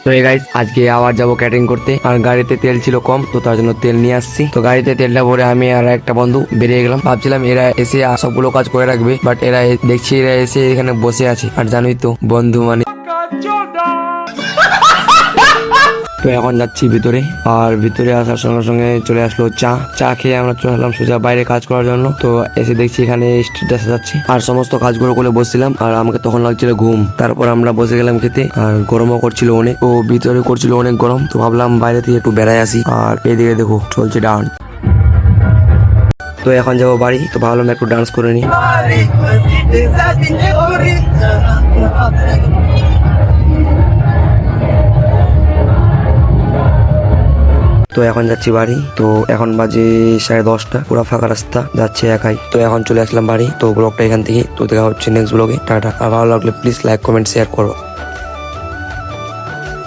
তো এই গাইস আজকে আবার যাবো ক্যাটারিং করতে, আর গাড়িতে তেল ছিল কম, তো তার জন্য তেল নিয়ে আসছি। তো গাড়িতে তেলটা ভরে আমি আর একটা বন্ধু বেরিয়ে গেলাম। ভাবছিলাম এরা এসে সবগুলো কাজ করে রাখবে, বাট দেখছি এরা এসে এখানে বসে আছে। আর জানোই তো বন্ধু মানে। তো এখন যাচ্ছি ভিতরে, আর ভিতরে আসার সঙ্গে সঙ্গে চলে আসলো চা খেয়ে আমরা চলে আসলাম সোজা বাইরে কাজ করার জন্য। তো এসে দেখছি এখানে স্ট্রিট আসা যাচ্ছে, আর সমস্ত কাজগুলো করে বসছিলাম, আর আমাকে তখন লাগছিল ঘুম। তারপর আমরা বসে গেলাম খেতে, আর গরমও করছিল অনেক, ও ভিতরে করছিল অনেক গরম। তো ভাবলাম বাইরে থেকে একটু বেড়ায় আসি। আর এদিকে দেখো চলছে ডান্স। তো এখন যাবো বাড়ি, তো ভাবলাম একটু ডান্স করে নি। তো এখন যাচ্ছি বাড়ি। তো এখন বাজে 10:30, পুরো ফাঁকা রাস্তা, যাচ্ছে একাই। তো এখন চলে আসলাম বাড়ি। তো ব্লগটা এখান থেকে, তো দেখা হচ্ছে নেক্সট ব্লগে। টাটা। আর ভালো লাগলে প্লিজ লাইক কমেন্ট শেয়ার করো।